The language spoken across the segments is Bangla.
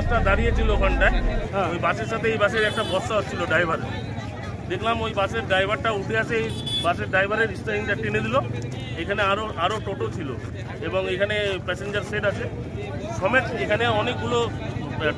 বাসটা দাঁড়িয়েছিল ওখানটায়, ওই বাসের সাথে এই বাসের একটা বর্ষা হচ্ছিল ড্রাইভার। দেখলাম ওই বাসের ড্রাইভারটা উঠে আসে, এই বাসের ড্রাইভারের স্টিয়ারিংটা টেনে দিল। এখানে আরও টোটো ছিল এবং এখানে প্যাসেঞ্জার সেট আছে সমেত, এখানে অনেকগুলো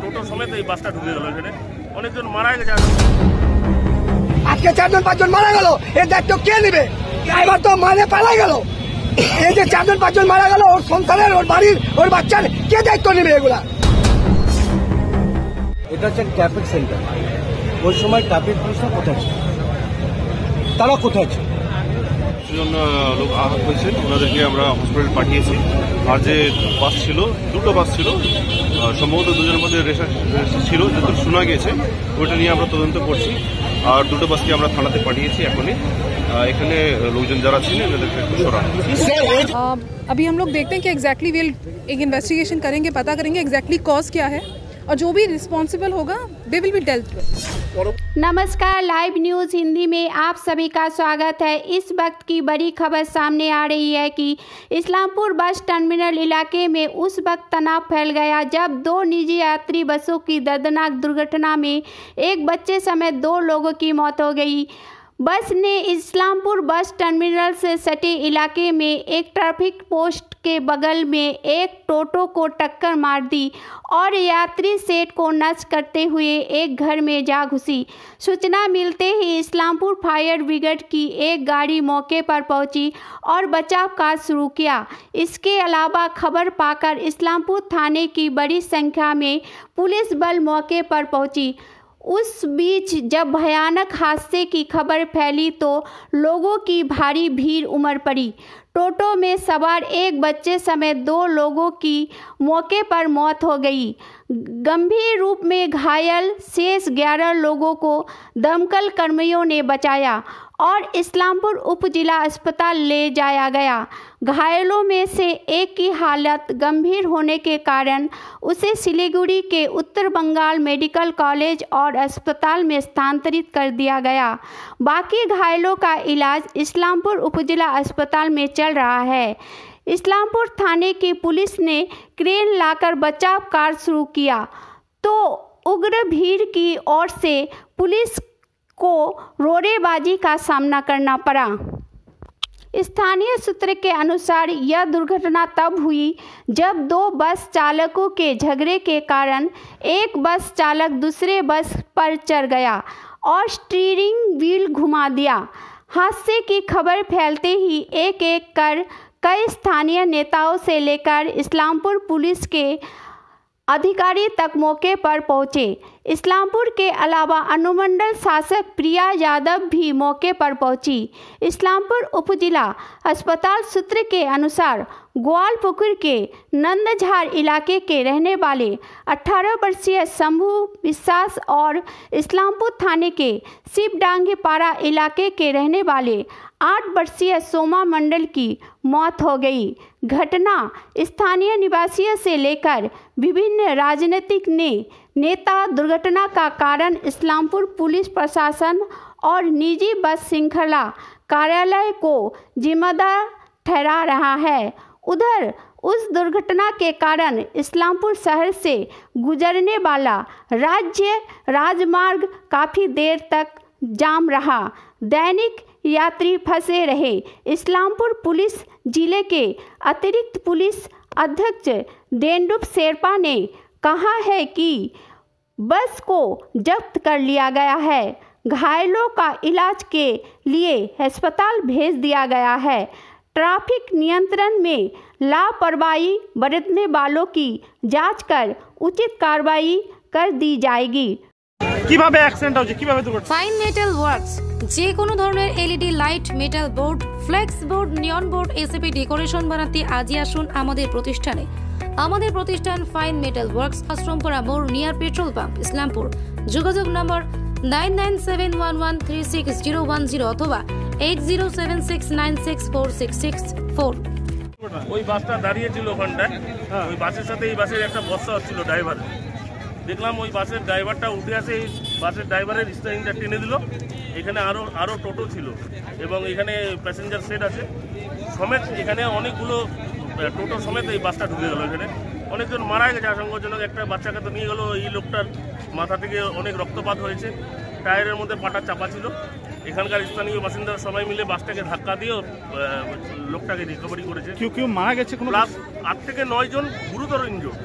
টোটো সমেত এই বাসটা ঢুকে গেল। এখানে অনেকজন মারা গেছে। আজকে 4-5 জন মারা গেল, এর দায়িত্ব কে নেবে? ড্রাইভার তো মানে পালাই গেল। এই যে 4-5 জন মারা গেল, ওর সংসারের, ওর বাড়ির, ওর বাচ্চার কে দায়িত্ব নেবে এগুলা? এটা হচ্ছে ট্রাফিক সেন্টার। ওই সময় ট্রাফিক পুলিশরা কোথায় ছিল? তারা কোথায় ছিল? দুজন লোক আহত হয়েছেন, ওনাদেরকে আমরা হসপিটাল পাঠিয়েছি। আর যে বাস ছিল, দুটো বাস ছিল, সম্ভবত দুজনের মধ্যে রেশা ছিল যত শোনা গেছে, ওইটা নিয়ে আমরা তদন্ত করছি। আর দুটো বাসকে আমরা থানাতে পাঠিয়েছি এখনই। এখানে লোকজন যারা ছিলেন এদেরকে একটু সরানো। अभी हम लोग देखते हैं कि एग्जैक्टली एक इन्वेस्टिगेशन करेंगे, पता करेंगे एग्जैक्टली कॉज क्या है और जो भी रिस्पॉन्सिबल होगा they will be dealt with. नमस्कार, लाइव न्यूज़ हिंदी में आप सभी का स्वागत है। इस वक्त की बड़ी खबर सामने आ रही है कि इस्लामपुर बस टर्मिनल इलाके में उस वक्त तनाव फैल गया जब 2 निजी यात्री बसों की दर्दनाक दुर्घटना में एक बच्चे समेत 2 लोगों की मौत हो गई। बस ने इस्लामपुर बस टर्मिनल से सटे इलाके में एक ट्रैफिक पोस्ट के बगल में एक टोटो को टक्कर मार दी और यात्री सेट को नष्ट करते हुए एक घर में जा घुसी। सूचना मिलते ही इस्लामपुर फायर ब्रिगेड की एक गाड़ी मौके पर पहुंची और बचाव कार्य शुरू किया। इसके अलावा खबर पाकर इस्लामपुर थाने की बड़ी संख्या में पुलिस बल मौके पर पहुंची। उस बीच जब भयानक हादसे की खबर फैली तो लोगों की भारी भीड़ उमड़ पड़ी। टोटो में सवार एक बच्चे समेत 2 लोगों की मौके पर मौत हो गई। गंभीर रूप में घायल शेष 11 लोगों को दमकल कर्मियों ने बचाया और इस्लामपुर उप जिला अस्पताल ले जाया गया। घायलों में से एक की हालत गंभीर होने के कारण उसे सिलीगुड़ी के उत्तर बंगाल मेडिकल कॉलेज और अस्पताल में स्थानांतरित कर दिया गया। बाकी घायलों का इलाज इस्लामपुर उपजिला अस्पताल में चल रहा है। इस्लामपुर थाने की पुलिस ने क्रेन लाकर बचाव कार्य शुरू किया तो उग्र भीड़ की ओर से पुलिस को रोड़ेबाजी का सामना करना पड़ा। स्थानीय सूत्र के अनुसार यह दुर्घटना तब हुई जब 2 बस चालकों के झगड़े के कारण एक बस चालक दूसरे बस पर चढ़ गया और स्टीयरिंग व्हील घुमा दिया। हादसे की खबर फैलते ही एक एक कर कई स्थानीय नेताओं से लेकर इस्लामपुर पुलिस के अधिकारी तक मौके पर पहुंचे। इस्लामपुर के अलावा अनुमंडल शासक प्रिया यादव भी मौके पर पहुंची। इस्लामपुर उपजिला अस्पताल सूत्र के अनुसार ग्वालपुकुर के नंदझार इलाके के रहने वाले 18 वर्षीय शंभू विश्वास और इस्लामपुर थाने के शिवडांगीपाड़ा इलाके के रहने वाले 8 वर्षीय सोमा मंडल की मौत हो गई। घटना स्थानीय निवासियों से लेकर विभिन्न राजनीतिक नेता दुर्घटना का कारण इस्लामपुर पुलिस प्रशासन और निजी बस श्रृंखला कार्यालय को जिम्मेदार ठहरा रहा है। उधर उस दुर्घटना के कारण इस्लामपुर शहर से गुजरने वाला राज्य राजमार्ग काफ़ी देर तक जाम रहा। दैनिक यात्री फंसे रहे। इस्लामपुर पुलिस जिले के अतिरिक्त पुलिस अध्यक्ष डेंडुप शेरपा ने कहा है कि बस को जब्त कर लिया गया है। घायलों का इलाज के लिए अस्पताल भेज दिया गया है। ट्रैफिक नियंत्रण में लापरवाही बरतने वालों की जांच कर उचित कार्रवाई कर दी जाएगी। কিভাবে অ্যাক্সিডেন্ট হচ্ছে, কিভাবে দুর্ঘটনা? ফাইন মেটাল ওয়ার্কস যে কোনো ধরনের LED light, metal board, flakes board, নিয়ন বোর্ড, এসএপি ডেকোরেশন বানাতে আজই আসুন আমাদের প্রতিষ্ঠানে। আমাদের প্রতিষ্ঠান ফাইন মেটাল ওয়ার্কস, আশ্রমপুরা মোড়, নিয়ার পেট্রোল পাম্প, ইসলামপুর। যোগাযোগ নম্বর 9971136010 অথবা 8076964664। ওই বাসটা দাঁড়িয়েছিল ওখানটায়, ওই বাসের সাথে এই বাসের একটা বর্ষা হচ্ছিল ড্রাইভার। দেখলাম ওই বাসের ড্রাইভারটা উঠে আসে, এই বাসের ড্রাইভারের স্টিয়ারিংটা টেনে দিল। এখানে আরও টোটো ছিল এবং এখানে প্যাসেঞ্জার সেট আছে সমেত, এখানে অনেকগুলো টোটো সমেত এই বাসটা ঢুকে গেল। এখানে অনেকজন মারা গেছে আশঙ্কাজনক। একটা বাচ্চাকে তো নিয়ে গেল, এই লোকটার মাথা থেকে অনেক রক্তপাত হয়েছে, টায়ারের মধ্যে পাটা চাপা ছিল। এখানকার স্থানীয় বাসিন্দারা সবাই মিলে বাসটাকে ধাক্কা দিয়ে লোকটাকে রিকভারি করেছে। কেউ মারা গেছে কোনো? প্লাস 8 থেকে 9 জন গুরুতর ইনজোর,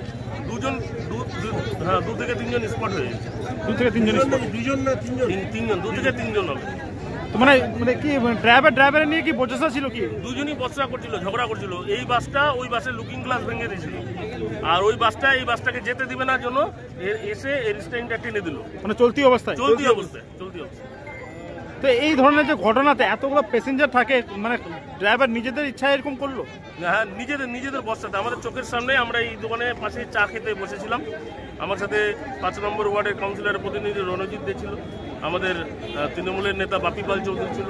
দু থেকে 3 জন স্পট হয়ে গেছে। 2 থেকে 3 জন? 2 থেকে 3 জন হবে। তো মানে কি ড্রাইভার নিয়ে কি বচসা ছিল? কি দুজনই বচসা করছিল, ঝগড়া করছিল। এই বাসটা ওই বাসের লুকিং গ্লাস ভেঙে দিয়েছিল, আর ওই বাসটা এই বাসটাকে যেতে দিবে না জন্য এসে এর স্ট্যান্ডটা টেনে দিল। মানে চলতি অবস্থায়? চলতি অবস্থায়। তো এই ধরনের যে ঘটনাতে এতগুলো প্যাসেঞ্জার থাকে, মানে ড্রাইভার নিজেদের ইচ্ছা এরকম করলো? হ্যাঁ, নিজেদের বসাতে আমাদের চোখের সামনে। আমরা এই দোকানে পাশে চা খেতে বসেছিলাম। আমার সাথে 5 নম্বর ওয়ার্ডের কাউন্সিলরের প্রতিনিধি রণজিৎ দে ছিল, আমাদের তৃণমূলের নেতা বাপি পাল চৌধুরী ছিল,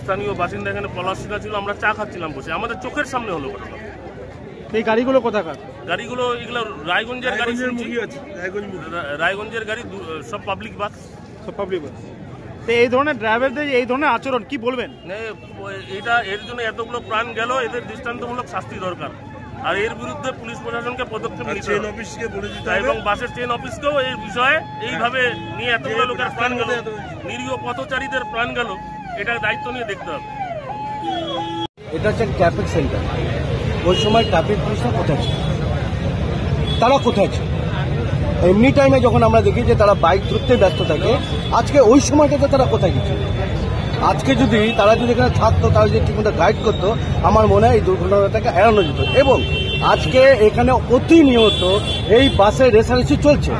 স্থানীয় বাসিন্দা এখানে পলাশ সিনহা ছিল। আমরা চা খাচ্ছিলাম বসে, আমাদের চোখের সামনে হলো ঘটনা। এই গাড়িগুলো কোথাকার? গাড়িগুলো এগুলো রায়গঞ্জের গাড়ি, রায়গঞ্জের গাড়ি, সব পাবলিক বাস। তো এই ধরনের ড্রাইভারদের এই ধরনের আচরণ কি বলবেন? এর জন্য এতগুলো প্রাণ গেল, এদের দৃষ্টান্তমূলক শাস্তি দরকার। আর এর বিরুদ্ধে পুলিশ প্রশাসনকে পদক্ষেপ নিতে হবে, এবং বাসের ট্রেন অফিসকেও এই বিষয়ে এইভাবে নিয়ে এতগুলো লোকের প্রাণ গেল, নিরীহ পথচারীদের প্রাণ গেল, এটার দায়িত্ব নিয়ে দেখতে হবে। এটা হচ্ছে ট্রাফিক সেন্টার। ওই সময় ট্রাফিক পুলিশরা কোথায় ছিল? তারা কোথায় ছিল? এমনি টাইমে যখন আমরা দেখি যে তারা বাইক ধরতে ব্যস্ত থাকে, আজকে ওই সময়টাতে তারা কোথায় গেছে? আজকে যদি তারা এখানে থাকতো, তারা যদি ঠিকমতো গাইড করতো, আমার মনে হয় এই দুর্ঘটনাটাকে এড়ানো যেত। এবং আজকে এখানে প্রতিনিয়ত এই বাসের রেসারেসি চলছে,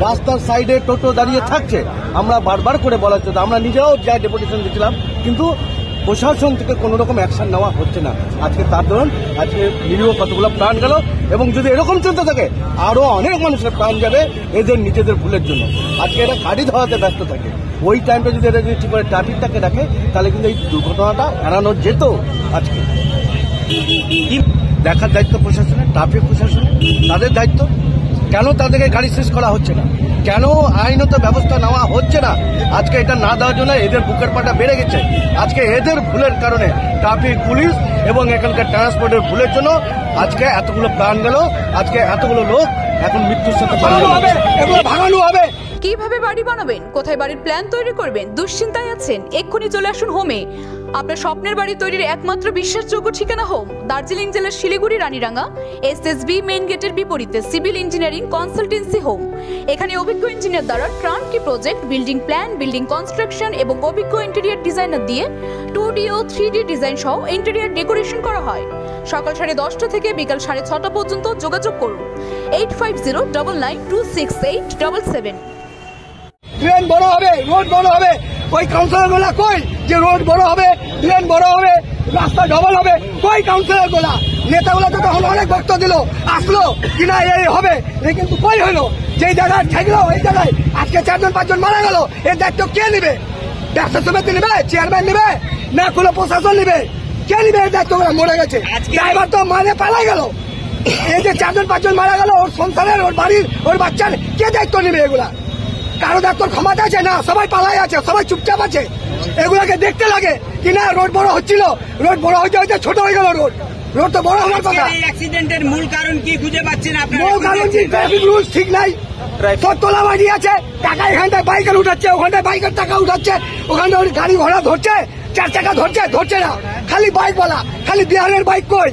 রাস্তার সাইডে টোটো দাঁড়িয়ে থাকছে। আমরা বারবার করে বলার জন্য আমরা নিজেরাও যা ডেপুটেশন দিয়েছিলাম, কিন্তু প্রশাসন থেকে কোনো রকম অ্যাকশন নেওয়া হচ্ছে না। আজকে তার দরুন আজকে নিরীহ কতগুলো প্রাণ গেল, এবং যদি এরকম চলতে থাকে আরো অনেক মানুষের প্রাণ যাবে এদের নিজেদের ভুলের জন্য। আজকে এরা গাড়ি ধরাতে ব্যস্ত থাকে, ওই টাইমটা যদি এরা যদি ঠিক করে ট্রাফিকটাকে রাখে, তাহলে কিন্তু এই দুর্ঘটনাটা এড়ানো যেত। আজকে দেখার দায়িত্ব প্রশাসনের, ট্রাফিক প্রশাসনের, তাদের দায়িত্ব। কেন তাদেরকে গাড়ি শেষ করা হচ্ছে না? কেন আইনত ব্যবস্থা নেওয়া হচ্ছে না? আজকে এটা না দেওয়ার জন্য এদের বুকের পাটা বেড়ে গেছে। আজকে এদের ভুলের কারণে ট্রাফিক পুলিশ এবং এখানকার ট্রান্সপোর্টের ভুলের জন্য আজকে এতগুলো প্রাণ গেল, আজকে এতগুলো লোক এখন মৃত্যুর সাথে ভাঙানো হবে। কিভাবে বাড়ি বানাবেন, কোথায় বাড়ির প্ল্যান তৈরি করবেন, দুশ্চিন্তায় আছেন? এক্ষুনি চলে আসুন হোমে। আপনার স্বপ্নের বাড়ি তৈরির একমাত্র বিশ্বাসযোগ্য ঠিকানা হোম, দার্জিলিং জেলার শিলিগুড়ি রানীরাঙ্গা SSB মেইন গেটের বিপরীতে সিভিল ইঞ্জিনিয়ারিং কনসালটেন্সি হোম। এখানে অভিজ্ঞ ইঞ্জিনিয়ার দ্বারা টার্নকি project, building plan, building construction এবং অভিজ্ঞ ইন্টেরিয়র ডিজাইনার দিয়ে 2D ও 3D ডিজাইন সহ ইন্টেরিয়র ডেকোরেশন করা হয়। সকাল 10:30 থেকে বিকাল 6:30 পর্যন্ত যোগাযোগ করুন 8509926877। ট্রেন বড় হবে, রোড বড় হবে, ওই কাউন্সিলর গুলা কই যে রোড বড় হবে, ট্রেন বড় হবে, রাস্তা ডবল হবে? কই কাউন্সিলর গুলা? নেতাগুলা তো তখন অনেক বক্তব্য দিল, আসলো কিনা এই হবে, কিন্তু কই হলো? যেই জায়গায় ঠেকলো ওই জায়গায় আজকে 4-5 জন মারা গেল, এর দায়িত্ব কে নিবে? ব্যবসা সমিতি নিবে, চেয়ারম্যান নিবে, না কোনো প্রশাসন নিবে? কে নিবে এর দায়িত্ব? মরে গেছে ড্রাইভার, তো মানে পালাই গেল। এই যে 4-5 জন মারা গেল, ওর সংসারের, ওর বাড়ির, ওর বাচ্চার কে দায়িত্ব নিবে? এগুলা কারো ডাক্তার ক্ষমতা আছে না, সবাই পালাই আছে, সবাই চুপচাপ আছে। এগুলাকে দেখতে লাগে কিনা? রোড বড় হচ্ছিল, রোড বড় হইতে হইতে ছোট হয়ে গেল। রোড তো বড় হওয়ার কথা। অ্যাক্সিডেন্টের মূল কারণ কি খুঁজে পাচ্ছেন আপনারা? মূল কারণ কি? ট্রাফিক রুলস ঠিক নাই, সব তোলাবাজি আছে, টাকা এখানটায় বাইকের উঠাচ্ছে, ওখানটায় বাইকের টাকা উঠাচ্ছে, ওখানে গাড়ি ঘোড়া ধরছে, 4 চাকা ধরছে না, খালি বাইক বলা, খালি বিহারের বাইক কই,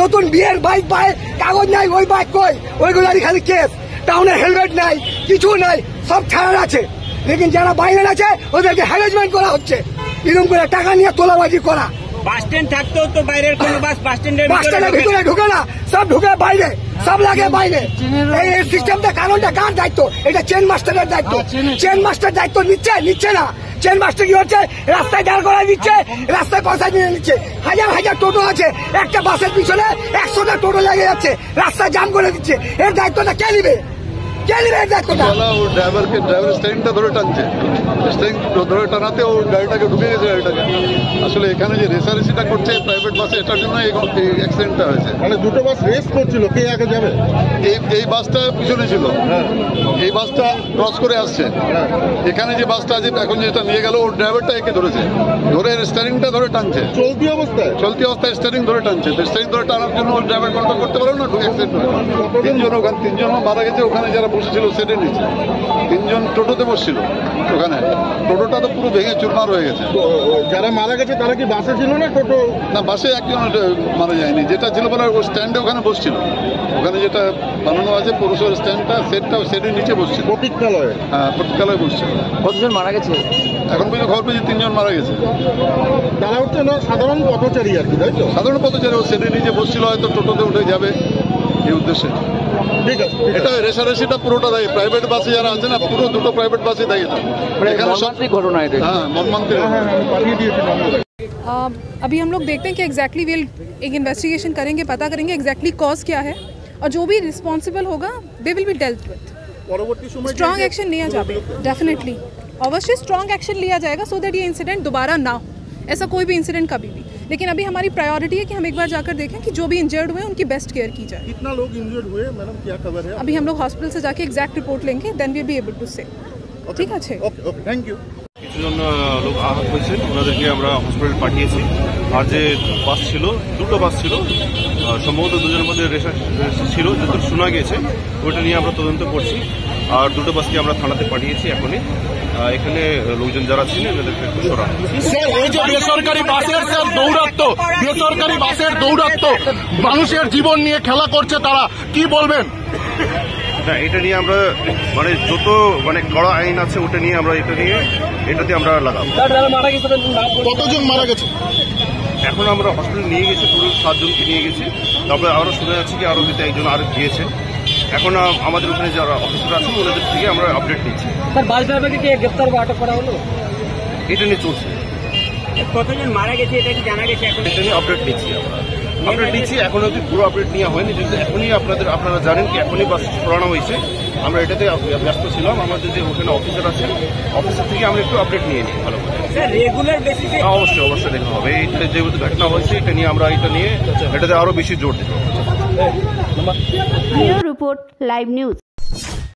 নতুন বিয়ের বাইক পায়, কাগজ নাই, ওই বাইক কই, ওইগুলারই খালি কেস। টাউনে হেলমেট নাই, কিছু নাই, সব ছাড়ার আছে। লেকিন যারা বাইরে আছে ওদেরকে হ্যারাসমেন্ট করা হচ্ছে, এরকম করে টাকা নিয়ে তোলাবাজি করা। বাস স্ট্যান্ড থাকতেও তো বাইরের কোনো বাস বাস স্ট্যান্ডের ভিতরে ঢুকে না, সব ঢুকে বাইরে, সব লাগে বাইরে। এই সিস্টেমটা, কারণটা কার দায়িত্ব? এটা চেন মাস্টারের দায়িত্ব। চেন মাস্টার দায়িত্ব নিচ্ছে না। চেন মাস্টার কি হচ্ছে? রাস্তায় দাঁড় করা দিচ্ছে, রাস্তায় পয়সা নিয়ে নিচ্ছে। হাজার টোটো আছে, একটা বাসের পিছনে 100টা টোটো লেগে যাচ্ছে, রাস্তায় জাম করে দিচ্ছে। এর দায়িত্বটা কে নিবে? কে নিবে এর দায়িত্বটা? ড্রাইভার স্ট্যান্ডটা ধরে টানছে। স্টিয়ারিং ধরে টানাতে ও গাড়িটাকে ঢুকে গেছে গাড়িটাকে। আসলে এখানে যে রেসারেসিটা করছে প্রাইভেট বাসে, এটার জন্য এই অ্যাক্সিডেন্টটা হয়েছে। মানে দুটো বাস রেস করছিল, কে আগে যাবে? এই বাসটা পিছনে ছিল, এই বাসটা ক্রস করে আসছে। এখানে যে বাসটা আছে এখন যেটা নিয়ে গেল, ওর ড্রাইভারটা একে ধরেছে, ধরে স্টিয়ারিংটা ধরে টানছে চলতি অবস্থায় স্টিয়ারিং ধরে টানছে। তো স্টিয়ারিং ধরে টানার জন্য ওর ড্রাইভার কন্ট্রোল করতে পারলো না, অ্যাক্সিডেন্ট হয়েছে। তিনজন মারা গেছে ওখানে যারা বসেছিল সেটের নিচে। 3 জন টোটোতে বসছিল ওখানে, টোটোটা তো পুরো ভেঙে চুরমার হয়ে গেছে। যারা মারা গেছে তারা কি বাসে ছিল না টোটো? না, বাসে একজন মারা যায়নি, যেটা ছিল বলে ও স্ট্যান্ডে ওখানে বসছিল। ওখানে যেটা বানানো আছে পৌরসভার স্ট্যান্ডটা, সেটের নিচে বসছিল, প্রতীক্ষালয়ে। হ্যাঁ, প্রতীক্ষালয়ে বসছিল। কতজন মারা গেছে? এখন পর্যন্ত খবর পেয়েছি 3 জন মারা গেছে। তারা হচ্ছে না সাধারণ পথচারী আর কি, তাই তো? সাধারণ পথচারী, ও সেটের নিচে বসছিল, হয়তো টোটোতে উঠে যাবে এই উদ্দেশ্যে। ঠিক আছে, এটা রেসারেসিটা পুরোটা দায়ী প্রাইভেট বাসে যারা আছে না, পুরো দুটো প্রাইভেট বাসে দায়ী। এখানে মর্মান্তিক ঘটনা এটা। হ্যাঁ, মর্মান্তিক। পাঠিয়ে দিয়েছি। अभी हम लोग देखते हैं कि एग्जैक्टली वील एक इन्वेस्टिगेशन करेंगे, पता करेंगे एग्जैक्टली कॉज क्या है और जो भी रिस्पॉन्सिबल होगा they will be dealt with. Strong action लिया जाए, डेफिनेटली अवश्य स्ट्रॉन्ग एक्शन लिया जाएगा सो दैट ये इंसिडेंट दोबारा ना हो, ऐसा कोई भी इंसिडेंट कभी भी। लेकिन अभी हमारी प्रायोरिटी है कि हम एक बार जाकर देखें कि जो भी इंजर्ड हुए उनकी बेस्ट केयर की जाए। कितना लोग इंजर्ड हुए मैडम, क्या खबर है? अभी हम लोग हॉस्पिटल से जाके एग्जैक्ट रिपोर्ट लेंगे, then we be able to say. ठीक है, ओके, थैंक यू। কিছুজন লোক আহত হয়েছেন, ওনাদেরকে আমরা হসপিটাল পাঠিয়েছি। আর যে বাস ছিল, দুটো বাস ছিল, সম্ভবত দুজনের মধ্যে রেশা ছিল যতটুকু শোনা গেছে, ওইটা নিয়ে আমরা তদন্ত করছি। আর দুটো বাসকে আমরা থানাতে পাঠিয়েছি এখনই। এখানে লোকজন যারা ছিলেন এদেরকে একটু সরানো। বেসরকারি বাসের দৌরাত্ম মানুষের জীবন নিয়ে খেলা করছে, তারা কি বলবেন? না, এটা নিয়ে আমরা যত কড়া আইন আছে ওটা নিয়ে আমরা এটাতে আমরা লাগাবো। কতজন মারা গেছে? এখন আমরা হসপিটালে নিয়ে গেছি, পুরো 7 জনকে নিয়ে গেছি। তারপরে আরও শোনা যাচ্ছে কি আরও হয়তো একজন আরও গিয়েছে। এখন আমাদের ওখানে যারা অফিসার আছেন ওনাদের থেকে আমরা আপডেট নিচ্ছি। বাস ড্রাইভারকে কি গ্রেফতার বা আটক করা হলো? এটা নিয়ে চলছে। কতজন মারা গেছে এটা কি জানা গেছে? এখন এটা নিয়ে আপডেট নিচ্ছি এখন অব্দি পুরো আপডেট নেওয়া হয়নি, যেহেতু এখনই আপনারা জানেন কি এখনই বাস সরানো হয়েছে। আমরা এটাতে ব্যস্ত ছিলাম, আমাদের যে ওখানে অফিসার আছে অফিসার থেকে আমরা একটু আপডেট নিয়ে নিই ভালো করে। রেগুলার বেসিসে অবশ্যই দেখা হবে। এটা যেহেতু ঘটনা হয়েছে এটা নিয়ে আমরা এটাতে আরো বেশি জোর দিতে হবে। Report live news.